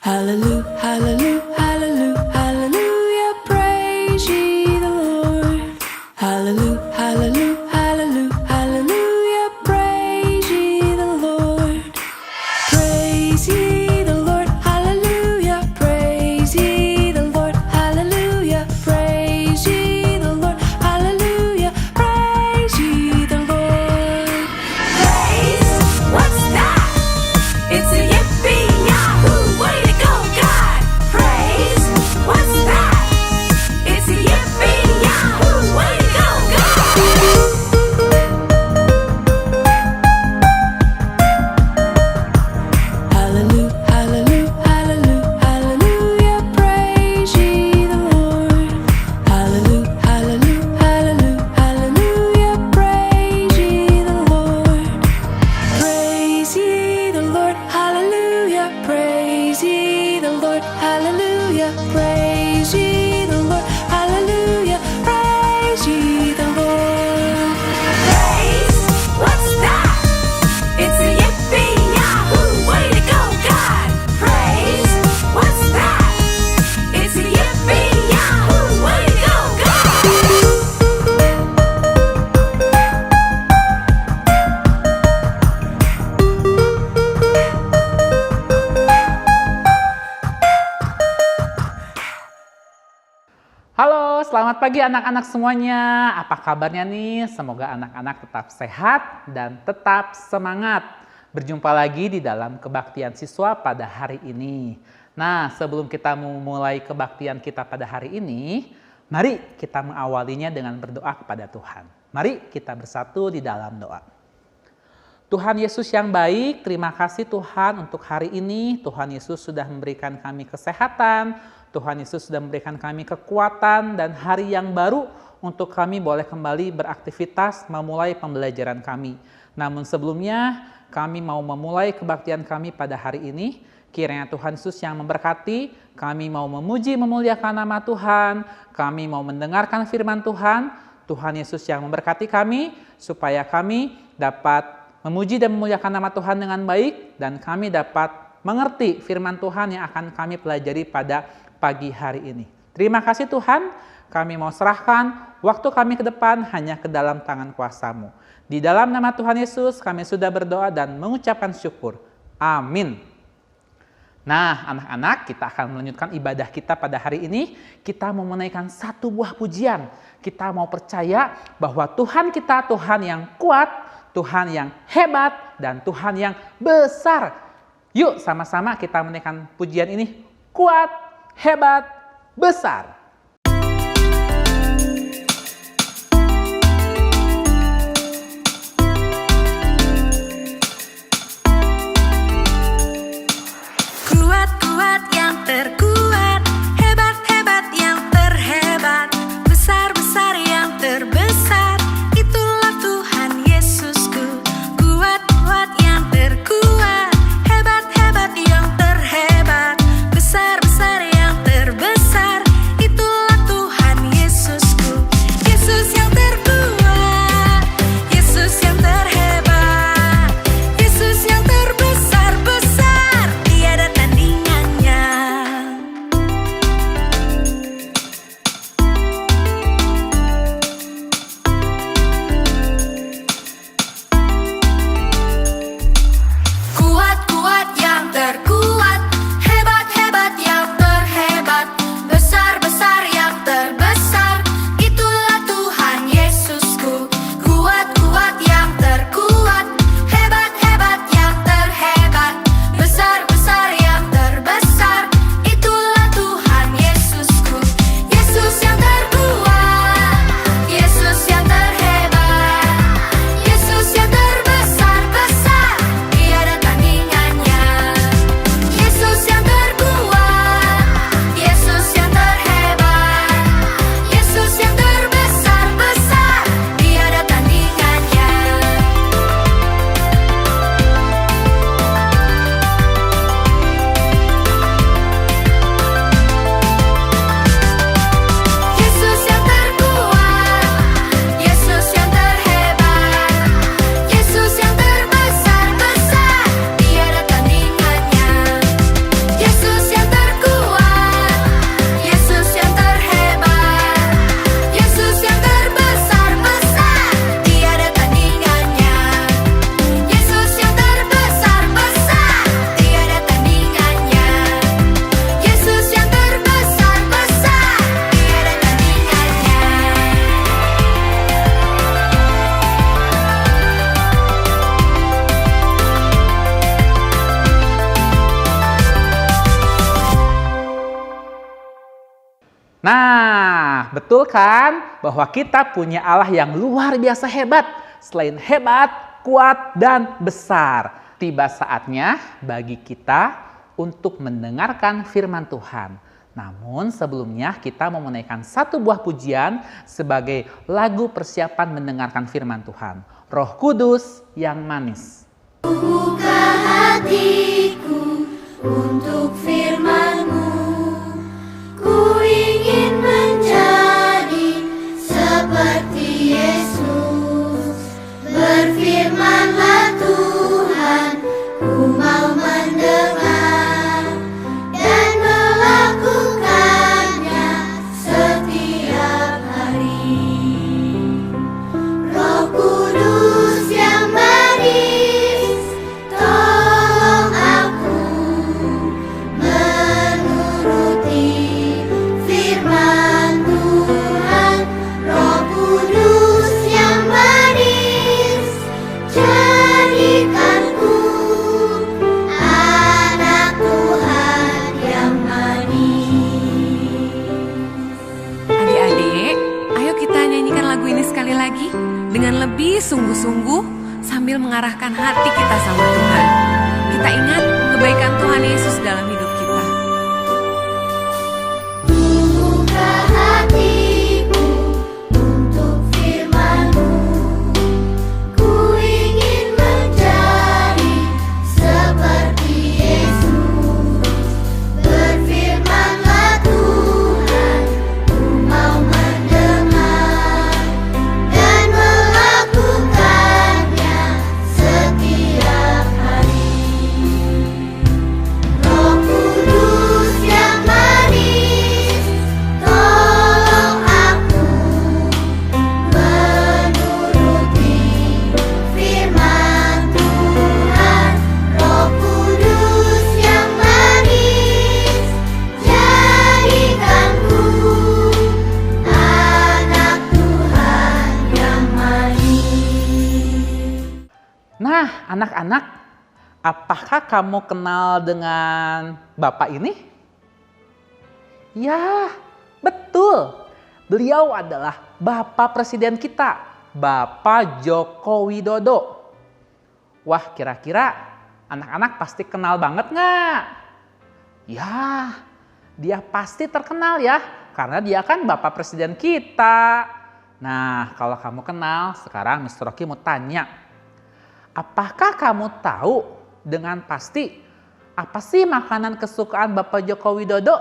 Hallelujah, hallelujah, hallelujah, hallelujah, praise ye the Lord. Hallelujah, hallelujah, hallelujah, hallelujah, praise ye the Lord. Praise ye the Lord, hallelujah, praise ye the Lord, hallelujah, praise ye the Lord, hallelujah, praise ye the Lord. Praise, what's that? It's a yippee yahoo, way to go, God! Praise, what's that? It's a yippee yahoo, way to go, God! Hallelujah, hallelujah, hallelujah, hallelujah, praise ye the Lord. Hallelujah, hallelujah, hallelujah, hallelujah, praise ye the Lord. Praise ye the Lord, hallelujah, praise ye the Lord, hallelujah, praise ye the Lord, hallelujah, praise ye the Lord. Praise, what's that? It's a yippee yahoo, way to go, God! Praise, what's that? It's a yippee yahoo, way to go, God! Halo, selamat pagi anak-anak semuanya. Apa kabarnya nih? Semoga anak-anak tetap sehat dan tetap semangat. Berjumpa lagi di dalam kebaktian siswa pada hari ini. Nah, sebelum kita memulai kebaktian kita pada hari ini, mari kita mengawalinya dengan berdoa kepada Tuhan. Mari kita bersatu di dalam doa. Tuhan Yesus yang baik, terima kasih Tuhan untuk hari ini. Tuhan Yesus sudah memberikan kami kesehatan, Tuhan Yesus sudah memberikan kami kekuatan dan hari yang baru untuk kami boleh kembali beraktivitas memulai pembelajaran kami. Namun sebelumnya kami mau memulai kebaktian kami pada hari ini. Kiranya Tuhan Yesus yang memberkati, kami mau memuji memuliakan nama Tuhan, kami mau mendengarkan firman Tuhan. Tuhan Yesus yang memberkati kami supaya kami dapat memuji dan memuliakan nama Tuhan dengan baik dan kami dapat mengerti firman Tuhan yang akan kami pelajari pada pagi hari ini. Terima kasih Tuhan, kami mau serahkan waktu kami ke depan hanya ke dalam tangan kuasa-Mu. Di dalam nama Tuhan Yesus kami sudah berdoa dan mengucapkan syukur. Amin. Nah, anak-anak, kita akan melanjutkan ibadah kita pada hari ini. Kita mau menaikkan satu buah pujian. Kita mau percaya bahwa Tuhan kita Tuhan yang kuat, Tuhan yang hebat, dan Tuhan yang besar. Yuk sama-sama kita menaikkan pujian ini. Kuat, hebat, besar. Kuat-kuat yang terkuat, hebat-hebat yang terhebat, besar-besar yang terbesar, itulah Tuhan Yesusku. Kuat-kuat yang terkuat, hebat-hebat yang terhebat, besar-besar yang terbesar, itu Nah, betul kan bahwa kita punya Allah yang luar biasa hebat. Selain hebat, kuat, dan besar. Tiba saatnya bagi kita untuk mendengarkan firman Tuhan. Namun sebelumnya kita mau menaikkan satu buah pujian sebagai lagu persiapan mendengarkan firman Tuhan. Roh Kudus yang manis. Buka hatiku untuk firman-Mu. Ku ingin menjadi seperti Yesus. Berfirmanlah Tuhan, ku mau mendengar dan melakukannya setiap hari. Roh Kudus yang manis, tolong aku menuruti firman Tuhan. Roh Kudus yang manis, jadikanku anak Tuhan yang manis. Adik-adik, ayo kita nyanyikan lagu ini sekali lagi dengan lebih sungguh-sungguh sambil mengarahkan hati kita sama Tuhan. Kita ingat kebaikan Tuhan Yesus dalam hidup kita. Buka hatiku untuk firman-Mu. Ku ingin menjadi seperti Yesus. Berfirmanlah Tuhan, ku mau mendengar dan melakukannya setiap hari. Roh Kudus yang manis, tolong aku menuruti firman Tuhan. Roh Kudus yang manis, jadikanku anak Tuhan yang manis. Nah, anak-anak, apakah kamu kenal dengan Bapak ini? Ya, betul. Beliau adalah Bapak Presiden kita, Bapak Joko Widodo. Wah, kira-kira anak-anak pasti kenal banget nggak? Ya, dia pasti terkenal ya, karena dia kan Bapak Presiden kita. Nah, kalau kamu kenal, sekarang Mr. Rocky mau tanya. Apakah kamu tahu dengan pasti apa sih makanan kesukaan Bapak Joko Widodo?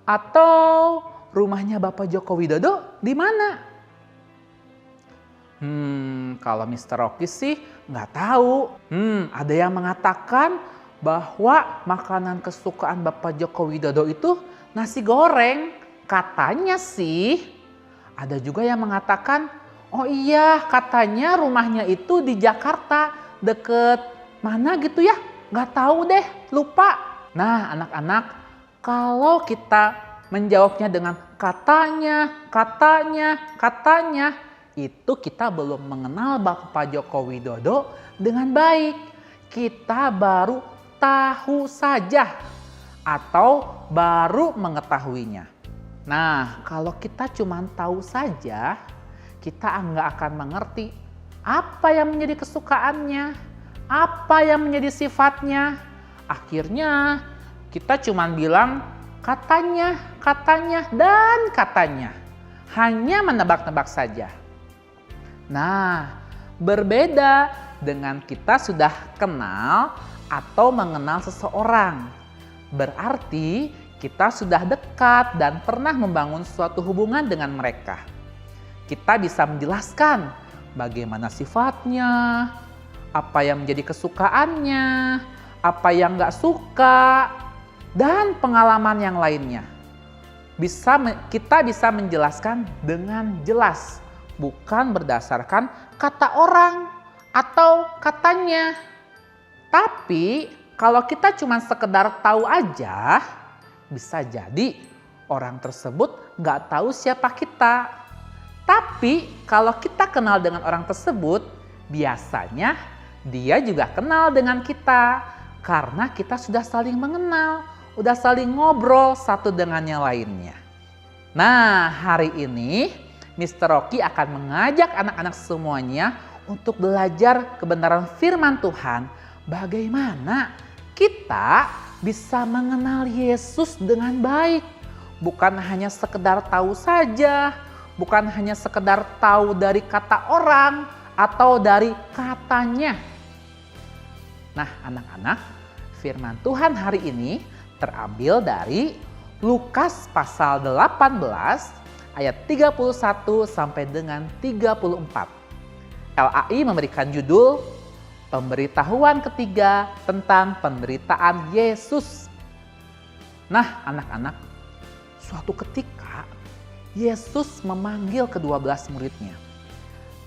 Atau rumahnya Bapak Joko Widodo di mana? Kalau Mr. Rocky sih nggak tahu. Ada yang mengatakan bahwa makanan kesukaan Bapak Joko Widodo itu nasi goreng. Katanya sih. Ada juga yang mengatakan, oh iya katanya rumahnya itu di Jakarta, deket mana gitu ya. Nggak tahu deh, lupa. Nah anak-anak, kalau kita menjawabnya dengan katanya, itu kita belum mengenal Bapak Joko Widodo dengan baik. Kita baru tahu saja atau baru mengetahuinya. Nah, kalau kita cuma tahu saja, kita nggak akan mengerti apa yang menjadi kesukaannya, apa yang menjadi sifatnya. Akhirnya kita cuma bilang katanya, dan katanya. Hanya menebak-nebak saja. Nah, berbeda dengan kita sudah kenal atau mengenal seseorang. Berarti kita sudah dekat dan pernah membangun suatu hubungan dengan mereka. Kita bisa menjelaskan bagaimana sifatnya, apa yang menjadi kesukaannya, apa yang nggak suka, dan pengalaman yang lainnya. Kita bisa menjelaskan dengan jelas, bukan berdasarkan kata orang atau katanya. Tapi kalau kita cuma sekedar tahu aja, bisa jadi orang tersebut nggak tahu siapa kita. Tapi kalau kita kenal dengan orang tersebut, biasanya dia juga kenal dengan kita. Karena kita sudah saling mengenal, udah saling ngobrol satu dengan yang lainnya. Nah, hari ini Mr. Rocky akan mengajak anak-anak semuanya untuk belajar kebenaran firman Tuhan. Bagaimana kita bisa mengenal Yesus dengan baik. Bukan hanya sekedar tahu saja, bukan hanya sekedar tahu dari kata orang atau dari katanya. Nah, anak-anak, firman Tuhan hari ini terambil dari Lukas pasal 18 ayat 31 sampai dengan 34. LAI memberikan judul Pemberitahuan ketiga tentang penderitaan Yesus. Nah, anak-anak, suatu ketika Yesus memanggil ke-12 muridnya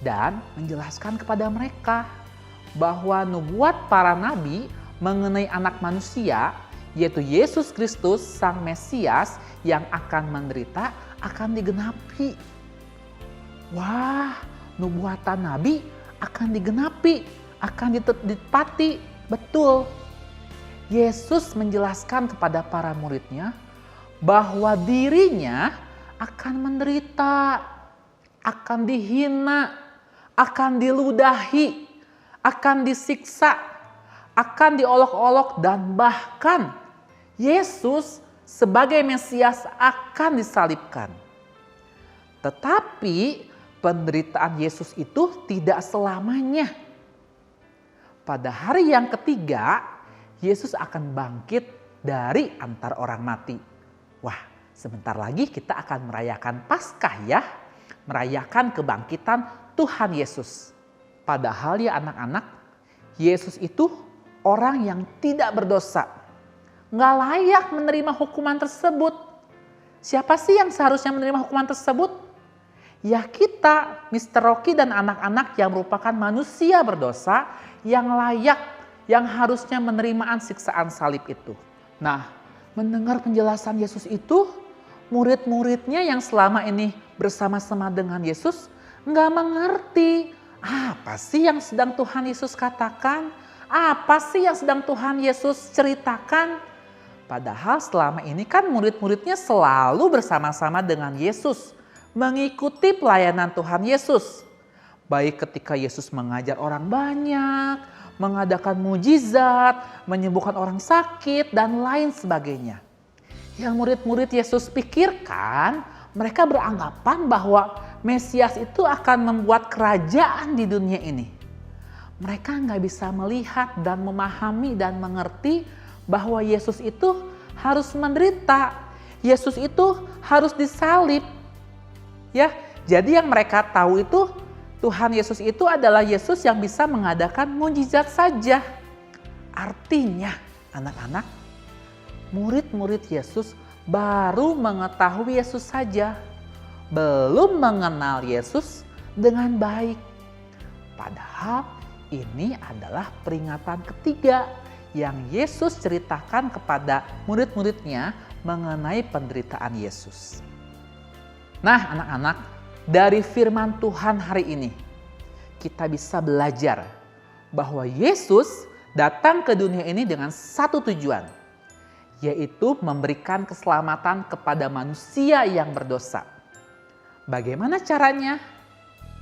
dan menjelaskan kepada mereka bahwa nubuat para nabi mengenai anak manusia, yaitu Yesus Kristus Sang Mesias yang akan menderita, akan digenapi. Wah, nubuatan nabi akan digenapi, akan ditepati. Betul. Yesus menjelaskan kepada para muridnya bahwa dirinya akan menderita, akan dihina, akan diludahi, akan disiksa, akan diolok-olok, dan bahkan Yesus sebagai Mesias akan disalibkan. Tetapi penderitaan Yesus itu tidak selamanya. Pada hari yang ketiga, Yesus akan bangkit dari antara orang mati. Wah, sebentar lagi kita akan merayakan Paskah ya. Merayakan kebangkitan Tuhan Yesus. Padahal ya anak-anak, Yesus itu orang yang tidak berdosa. Nggak layak menerima hukuman tersebut. Siapa sih yang seharusnya menerima hukuman tersebut? Ya kita, Mr. Rocky dan anak-anak yang merupakan manusia berdosa yang layak, yang harusnya menerima siksaan salib itu. Nah, mendengar penjelasan Yesus itu, murid-muridnya yang selama ini bersama-sama dengan Yesus nggak mengerti apa sih yang sedang Tuhan Yesus katakan, apa sih yang sedang Tuhan Yesus ceritakan. Padahal selama ini kan murid-muridnya selalu bersama-sama dengan Yesus, mengikuti pelayanan Tuhan Yesus. Baik ketika Yesus mengajar orang banyak, mengadakan mujizat, menyembuhkan orang sakit, dan lain sebagainya. Yang murid-murid Yesus pikirkan, mereka beranggapan bahwa Mesias itu akan membuat kerajaan di dunia ini. Mereka nggak bisa melihat dan memahami dan mengerti bahwa Yesus itu harus menderita. Yesus itu harus disalib. Ya, jadi yang mereka tahu itu Tuhan Yesus itu adalah Yesus yang bisa mengadakan mujizat saja. Artinya, anak-anak, murid-murid Yesus baru mengetahui Yesus saja, belum mengenal Yesus dengan baik. Padahal ini adalah peringatan ketiga yang Yesus ceritakan kepada murid-muridnya mengenai penderitaan Yesus. Nah, anak-anak, dari firman Tuhan hari ini kita bisa belajar bahwa Yesus datang ke dunia ini dengan satu tujuan, yaitu memberikan keselamatan kepada manusia yang berdosa. Bagaimana caranya?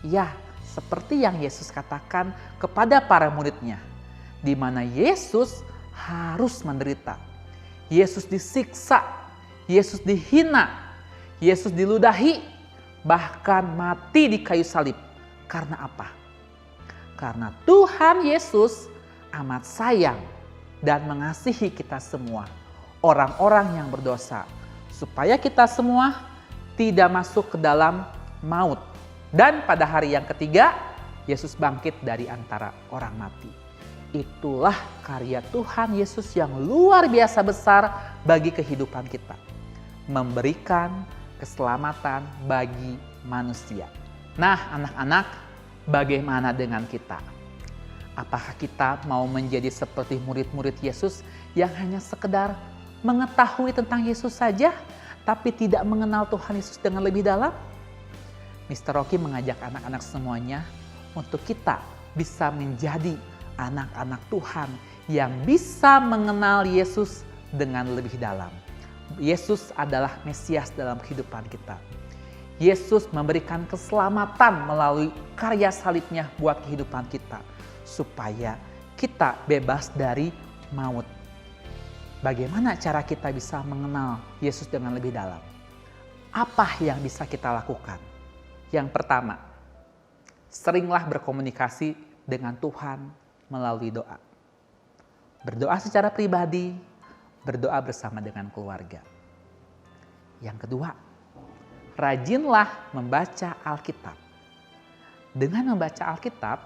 Ya, seperti yang Yesus katakan kepada para muridnya, di mana Yesus harus menderita. Yesus disiksa, Yesus dihina, Yesus diludahi, bahkan mati di kayu salib. Karena apa? Karena Tuhan Yesus amat sayang dan mengasihi kita semua, orang-orang yang berdosa, supaya kita semua tidak masuk ke dalam maut. Dan pada hari yang ketiga, Yesus bangkit dari antara orang mati. Itulah karya Tuhan Yesus yang luar biasa besar bagi kehidupan kita. Memberikan keselamatan bagi manusia. Nah, anak-anak, bagaimana dengan kita? Apakah kita mau menjadi seperti murid-murid Yesus yang hanya sekedar mengetahui tentang Yesus saja, tapi tidak mengenal Tuhan Yesus dengan lebih dalam? Mr. Rocky mengajak anak-anak semuanya untuk kita bisa menjadi anak-anak Tuhan yang bisa mengenal Yesus dengan lebih dalam. Yesus adalah Mesias dalam kehidupan kita. Yesus memberikan keselamatan melalui karya salibnya buat kehidupan kita, supaya kita bebas dari maut. Bagaimana cara kita bisa mengenal Yesus dengan lebih dalam? Apa yang bisa kita lakukan? Yang pertama, seringlah berkomunikasi dengan Tuhan melalui doa. Berdoa secara pribadi, berdoa bersama dengan keluarga. Yang kedua, rajinlah membaca Alkitab. Dengan membaca Alkitab,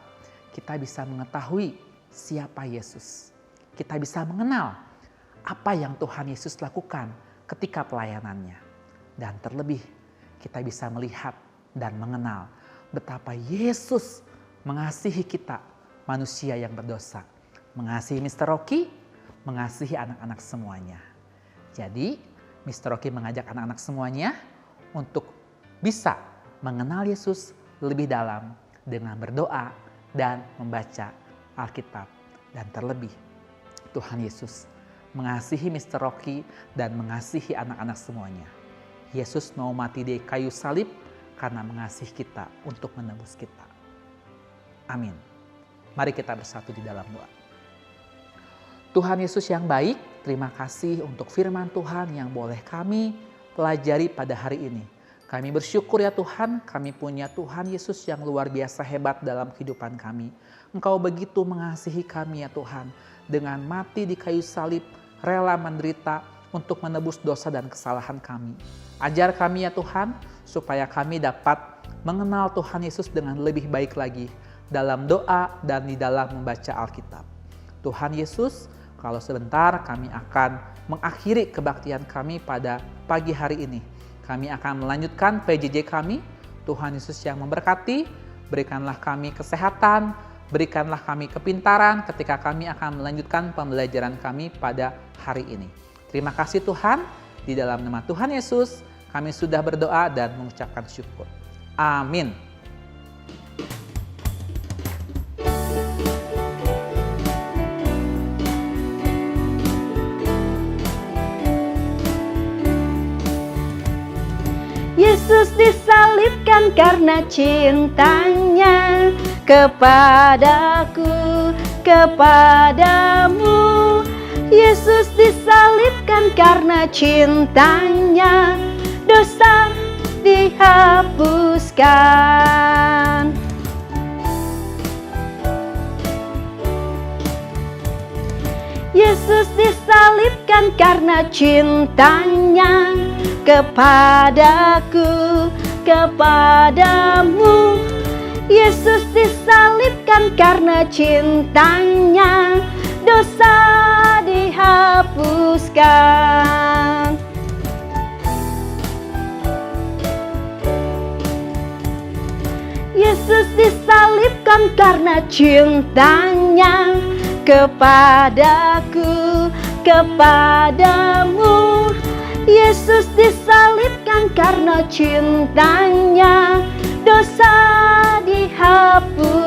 kita bisa mengetahui siapa Yesus. Kita bisa mengenal apa yang Tuhan Yesus lakukan ketika pelayanannya. Dan terlebih, kita bisa melihat dan mengenal betapa Yesus mengasihi kita, manusia yang berdosa. Mengasihi Mr. Rocky, mengasihi anak-anak semuanya. Jadi, Mr. Rocky mengajak anak-anak semuanya untuk bisa mengenal Yesus lebih dalam dengan berdoa dan membaca Alkitab. Dan terlebih, Tuhan Yesus mengasihi Mr. Rocky dan mengasihi anak-anak semuanya. Yesus mau mati di kayu salib karena mengasihi kita untuk menebus kita. Amin. Mari kita bersatu di dalam doa. Tuhan Yesus yang baik, terima kasih untuk firman Tuhan yang boleh kami pelajari pada hari ini. Kami bersyukur ya Tuhan, kami punya Tuhan Yesus yang luar biasa hebat dalam kehidupan kami. Engkau begitu mengasihi kami ya Tuhan, dengan mati di kayu salib, rela menderita untuk menebus dosa dan kesalahan kami. Ajar kami ya Tuhan, supaya kami dapat mengenal Tuhan Yesus dengan lebih baik lagi dalam doa dan di dalam membaca Alkitab. Tuhan Yesus, kalau sebentar kami akan mengakhiri kebaktian kami pada pagi hari ini. Kami akan melanjutkan PJJ kami. Tuhan Yesus yang memberkati, berikanlah kami kesehatan, berikanlah kami kepintaran ketika kami akan melanjutkan pembelajaran kami pada hari ini. Terima kasih Tuhan, di dalam nama Tuhan Yesus kami sudah berdoa dan mengucapkan syukur. Amin. Yesus disalibkan karena cintanya kepadaku, kepadamu. Yesus disalibkan karena cintanya, dosa dihapuskan. Yesus disalibkan karena cintanya kepadaku, kepadamu. Yesus disalibkan karena cintanya, dosa dihapuskan. Yesus disalibkan karena cintanya kepadaku, kepadamu. Yesus disalibkan karena cintanya, dosa dihapus.